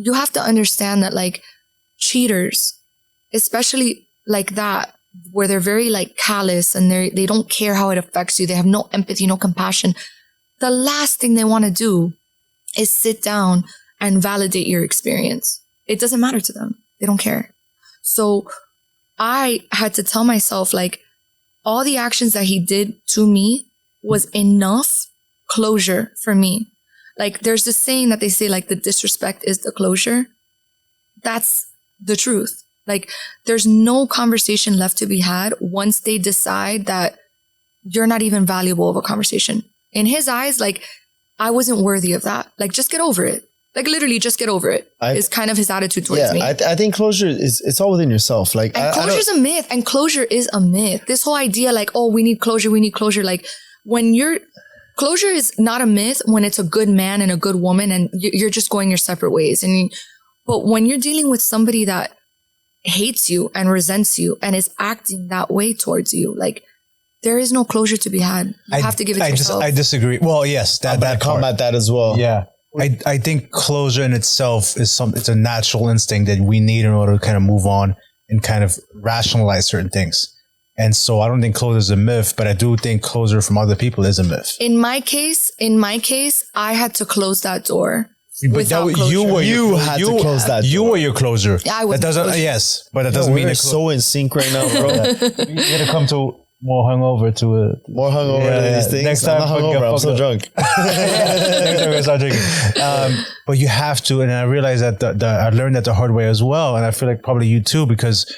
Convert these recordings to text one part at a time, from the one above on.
you have to understand that like cheaters, especially like that, where they're very like callous and they don't care how it affects you. They have no empathy, no compassion. The last thing they want to do is sit down and validate your experience. It doesn't matter to them. They don't care. So I had to tell myself, like, all the actions that he did to me was enough closure for me. Like, there's this saying that they say, like, the disrespect is the closure. That's the truth. Like, there's no conversation left to be had once they decide that you're not even valuable of a conversation. In his eyes, like, I wasn't worthy of that. Like, just get over it. Like, literally, just get over it is kind of his attitude towards me. I think closure it's all within yourself. Like, and closure's a myth. And closure is a myth. This whole idea, like, oh, we need closure. Like, closure is not a myth when it's a good man and a good woman and you're just going your separate ways. But when you're dealing with somebody that hates you and resents you and is acting that way towards you, like, there is no closure to be had. You have to give it to yourself. I disagree. Well, yes, that combat that as well. Yeah. I think closure in itself is it's a natural instinct that we need in order to kind of move on and kind of rationalize certain things. And so I don't think closure is a myth, but I do think closure from other people is a myth. In my case, I had to close that door. But you had to close that door. You were your closure. Yeah, I was. That doesn't. Yes, but that doesn't mean we're so in sync right now, bro. You gotta come to more hungover to these things. Next time, I'm not hungover. I'm so drunk. Next time we start drinking. But you have to, and I realized that I learned that the hard way as well, and I feel like probably you too, because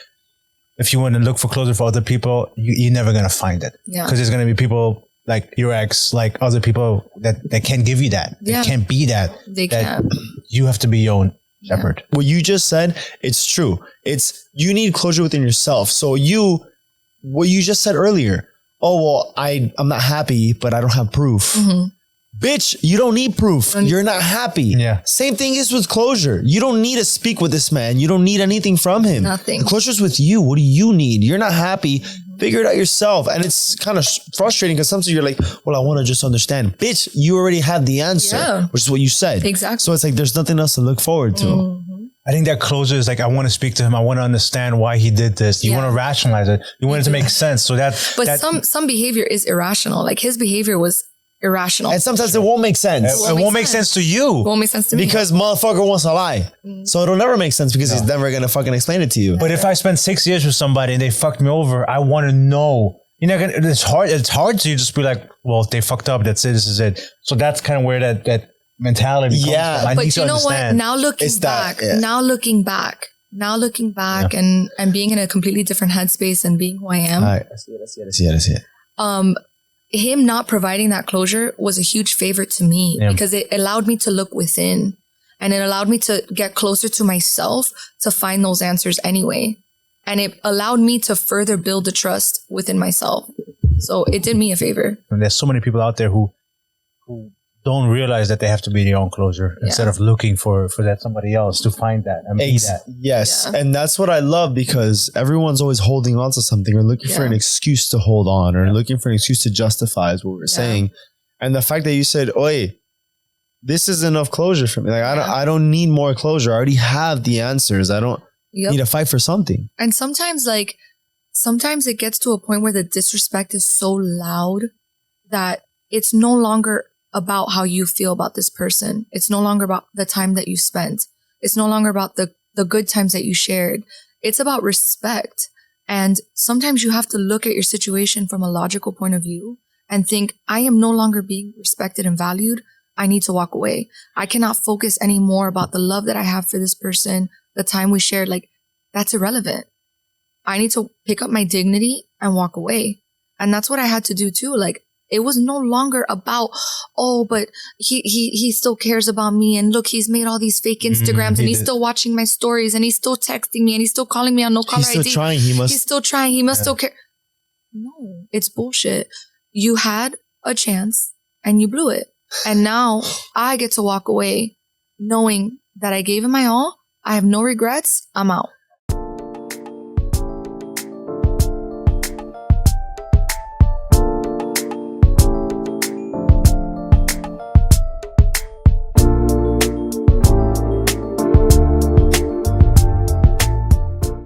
if you want to look for closure for other people, you're never gonna find it. Yeah. Because there's gonna be people like your ex, like other people that can't give you that. Yeah. They can't be that. They can't. You have to be your own shepherd. Yeah. What you just said, it's true. You need closure within yourself. So what you just said earlier, oh, well, I'm not happy, but I don't have proof. Mm-hmm. Bitch, you don't need proof. You're not happy. Yeah. Same thing is with closure. You don't need to speak with this man. You don't need anything from him. Nothing. The closure's with you. What do you need? You're not happy. Figure it out yourself. And it's kind of frustrating because sometimes you're like, well, I want to just understand. Bitch, you already had the answer, which is what you said. Exactly. So it's like there's nothing else to look forward to. Mm-hmm. I think that closure is like, I want to speak to him. I want to understand why he did this. You want to rationalize it. You want it to make sense. So some behavior is irrational. Like, his behavior was irrational. And sometimes it won't make sense. It won't make sense to you. It won't make sense to me. Because motherfucker wants to lie. So it'll never make sense because he's never going to fucking explain it to you. But if I spend 6 years with somebody and they fucked me over, I want to know. You're not gonna, it's hard to just be like, well, if they fucked up, that's it, this is it. So that's kind of where that mentality comes from. I need to understand. Now looking back and being in a completely different headspace and being who I am. I see it. Him not providing that closure was a huge favor to me because it allowed me to look within and it allowed me to get closer to myself to find those answers anyway. And it allowed me to further build the trust within myself. So it did me a favor. And there's so many people out there who don't realize that they have to be their own closure instead of looking for that somebody else to find that and be that. Yes. Yeah. And that's what I love because everyone's always holding on to something or looking for an excuse to hold on or looking for an excuse to justify is what we're saying. And the fact that you said, oi, this is enough closure for me. Like, I don't need more closure. I already have the answers. I don't need to fight for something. And sometimes it gets to a point where the disrespect is so loud that it's no longer about how you feel about this person. It's no longer about the time that you spent. It's no longer about the good times that you shared. It's about respect. And sometimes you have to look at your situation from a logical point of view and think, I am no longer being respected and valued. I need to walk away. I cannot focus anymore about the love that I have for this person, the time we shared. Like, that's irrelevant. I need to pick up my dignity and walk away. And that's what I had to do too. Like, it was no longer about, oh, but he still cares about me. And look, he's made all these fake Instagrams and he's still watching my stories and he's still texting me and he's still calling me on no caller ID. He's still trying. He's still trying. He must still care. No, it's bullshit. You had a chance and you blew it. And now I get to walk away knowing that I gave him my all. I have no regrets. I'm out.